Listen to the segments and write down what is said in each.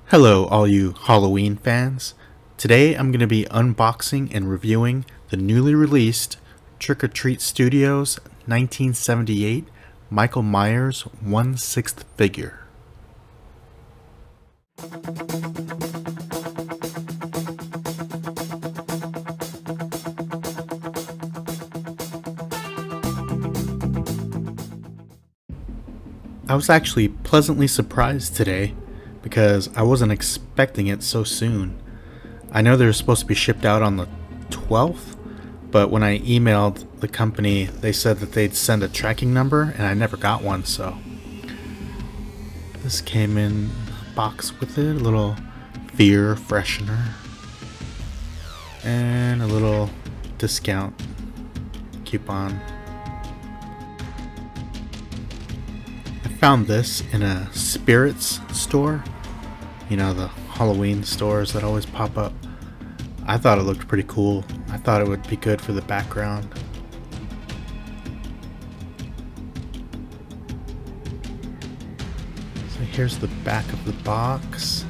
Hello all you Halloween fans. Today I'm going to be unboxing and reviewing the newly released Trick or Treat Studios 1978 Michael Myers 1/6 figure. I was actually pleasantly surprised today because I wasn't expecting it so soon. I know they were supposed to be shipped out on the 12th, but when I emailed the company, they said that they'd send a tracking number, and I never got one, so. This came in a box with it, a little fear freshener, and a little discount coupon. I found this in a spirits store. You know, the Halloween stores that always pop up. I thought it looked pretty cool. I thought it would be good for the background. So here's the back of the box.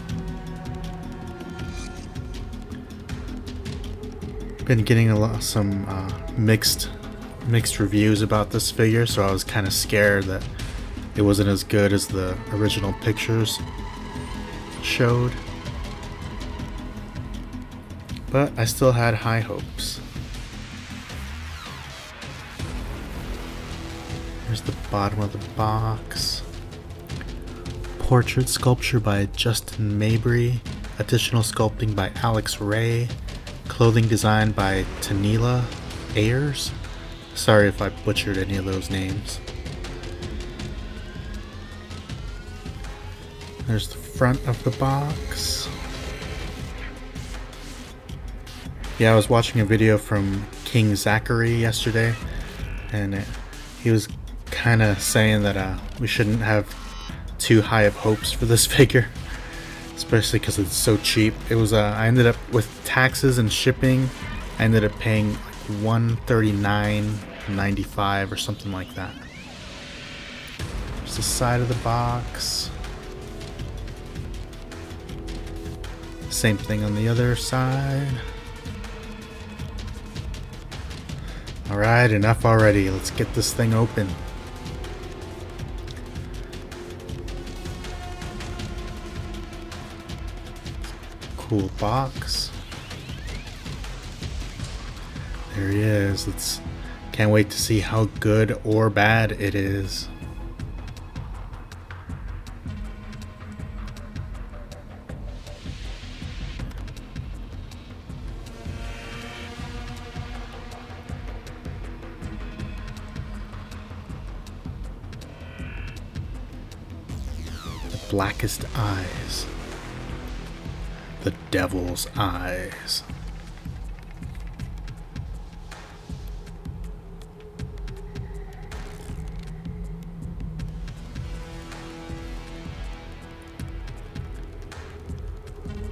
Been getting some mixed reviews about this figure, so I was kind of scared that it wasn't as good as the original pictures showed, but I still had high hopes. Here's the bottom of the box. Portrait sculpture by Justin Mabry, additional sculpting by Alex Ray, clothing design by Tanila Ayers. Sorry if I butchered any of those names. There's the front of the box. Yeah, I was watching a video from King Zachary yesterday, and he was kind of saying that we shouldn't have too high of hopes for this figure, especially because it's so cheap. It was I ended up with taxes and shipping, I ended up paying like $139.95 or something like that. There's the side of the box. Same thing on the other side. Alright, enough already. Let's get this thing open. Cool box. There he is. Can't wait to see how good or bad it is. Blackest eyes. The devil's eyes.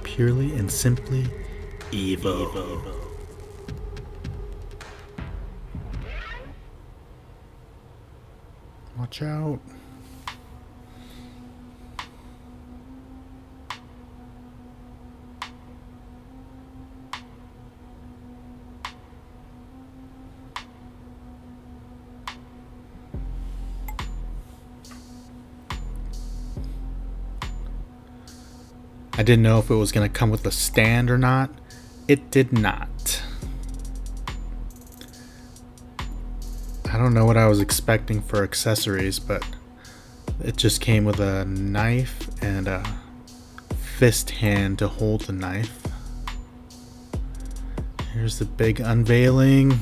Purely and simply evil. Watch out. I didn't know if it was going to come with a stand or not. It did not. I don't know what I was expecting for accessories, but it just came with a knife and a fist hand to hold the knife. Here's the big unveiling.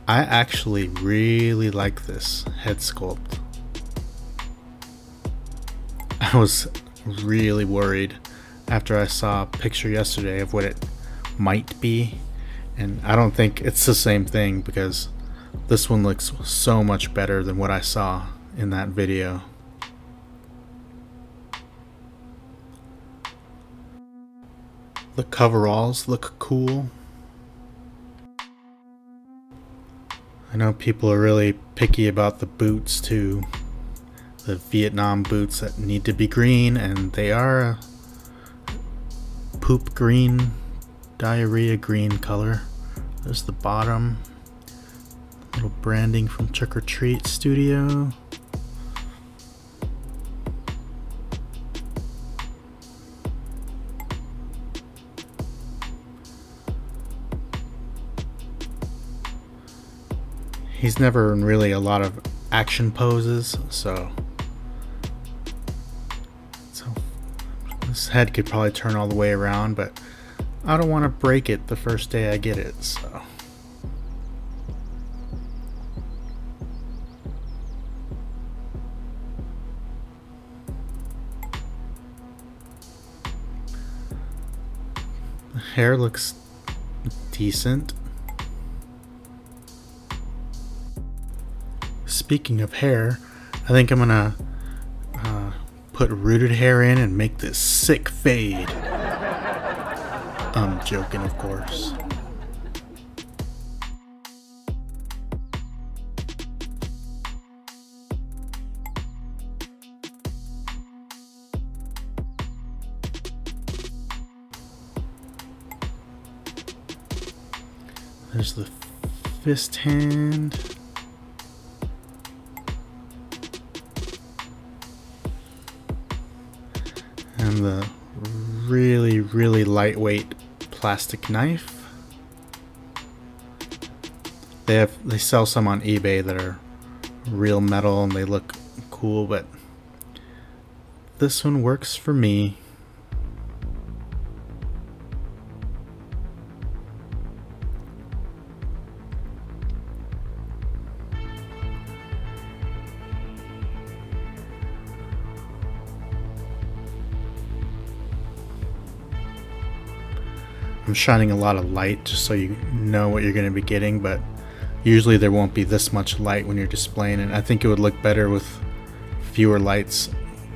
I actually really like this head sculpt. I was really worried after I saw a picture yesterday of what it might be, and I don't think it's the same thing because this one looks so much better than what I saw in that video. The coveralls look cool. I know people are really picky about the boots too. the Vietnam boots that need to be green, and they are a poop green, diarrhea green color. There's the bottom. Little branding from Trick or Treat Studio. He's never in really a lot of action poses, so this head could probably turn all the way around, but I don't want to break it the first day I get it, so. The hair looks decent. Speaking of hair, I think I'm gonna put rooted hair in and make this sick fade. I'm joking, of course. There's the fist hand. And the really, really lightweight plastic knife. They sell some on eBay that are real metal and they look cool, but this one works for me. I'm shining a lot of light just so you know what you're going to be getting, but usually there won't be this much light when you're displaying it. I think it would look better with fewer lights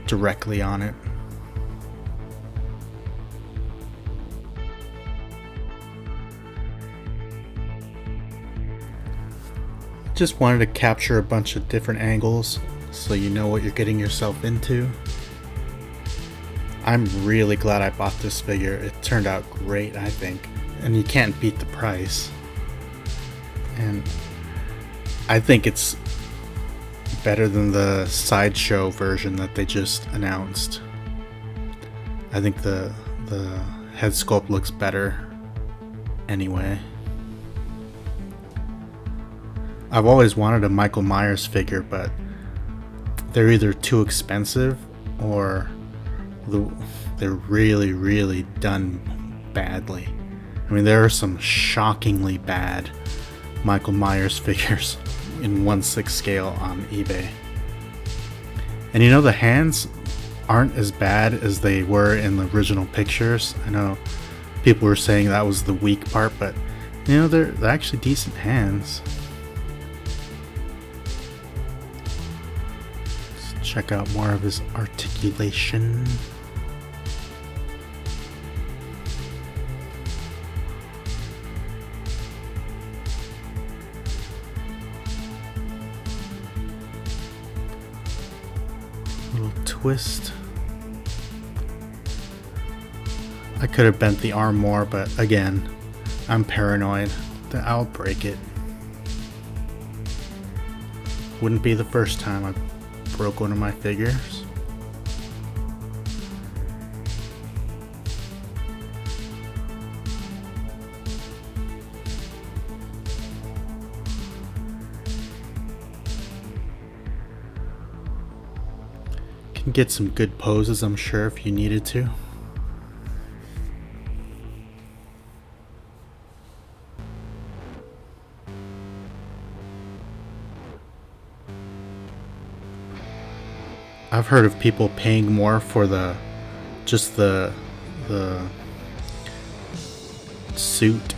directly on it. Just wanted to capture a bunch of different angles so you know what you're getting yourself into. I'm really glad I bought this figure. It turned out great, I think. And you can't beat the price. And I think it's better than the sideshow version that they just announced. I think the head sculpt looks better anyway. I've always wanted a Michael Myers figure, but they're either too expensive or they're really, really done badly. I mean, there are some shockingly bad Michael Myers figures in 1/6 scale on eBay. And you know, the hands aren't as bad as they were in the original pictures. I know people were saying that was the weak part, but you know, they're actually decent hands. Let's check out more of his articulation. Twist. I could have bent the arm more, but again, I'm paranoid that I'll break it. Wouldn't be the first time I broke one of my figures. Can get some good poses, I'm sure, if you needed to. I've heard of people paying more for just the suit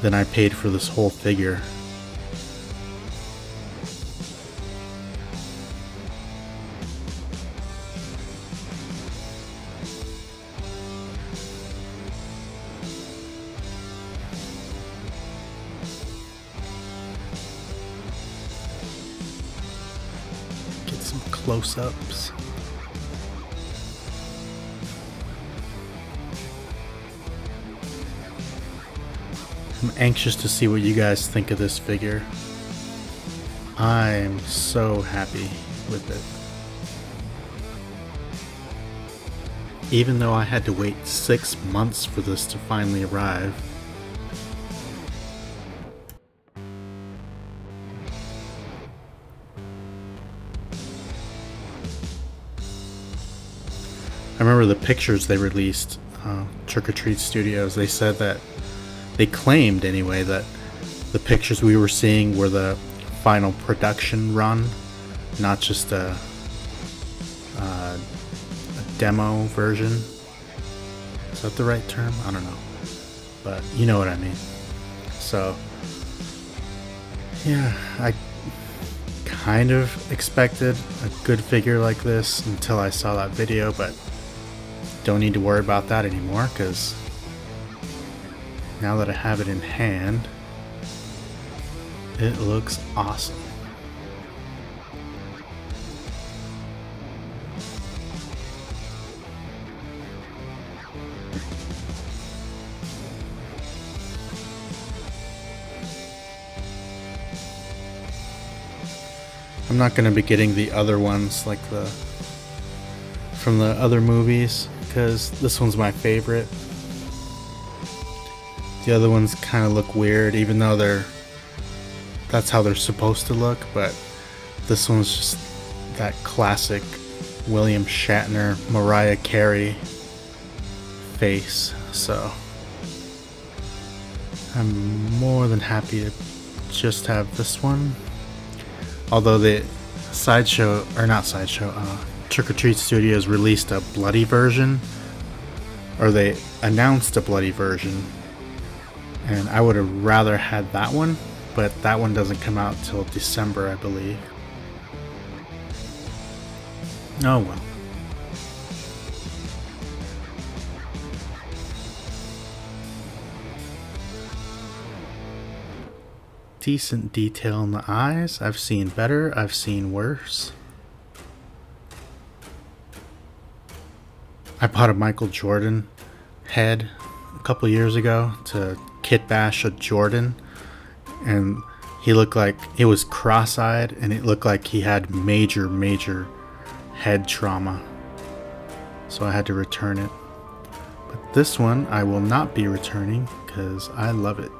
than I paid for this whole figure. close-ups. I'm anxious to see what you guys think of this figure. I'm so happy with it. Even though I had to wait 6 months for this to finally arrive. I remember the pictures they released, Trick or Treat Studios, they said that, they claimed anyway, that the pictures we were seeing were the final production run, not just a demo version. Is that the right term? I don't know. But you know what I mean. So, yeah, I kind of expected a good figure like this until I saw that video, but don't need to worry about that anymore because now that I have it in hand, it looks awesome. I'm not going to be getting the other ones like from the other movies because this one's my favorite. The other ones kind of look weird even though that's how they're supposed to look, but this one's just that classic William Shatner, Mariah Carey face, so I'm more than happy to just have this one. Although the Trick or Treat Studios released a bloody version, or they announced a bloody version, and I would have rather had that one, but that one doesn't come out till December, I believe. Oh well. Decent detail in the eyes. I've seen better, I've seen worse. I bought a Michael Jordan head a couple years ago to kit bash a Jordan, and he looked like he was cross-eyed and it looked like he had major head trauma, so I had to return it. But this one I will not be returning because I love it.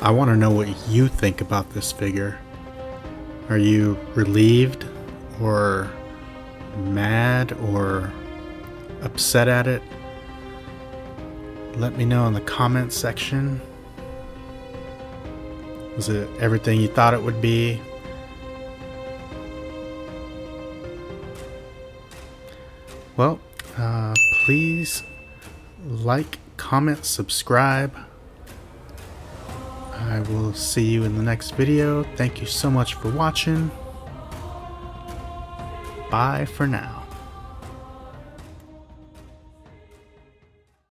I want to know what you think about this figure. Are you relieved or mad or upset at it? Let me know in the comments section. Was it everything you thought it would be? Well, please like, comment, subscribe. I will see you in the next video. Thank you so much for watching. Bye for now.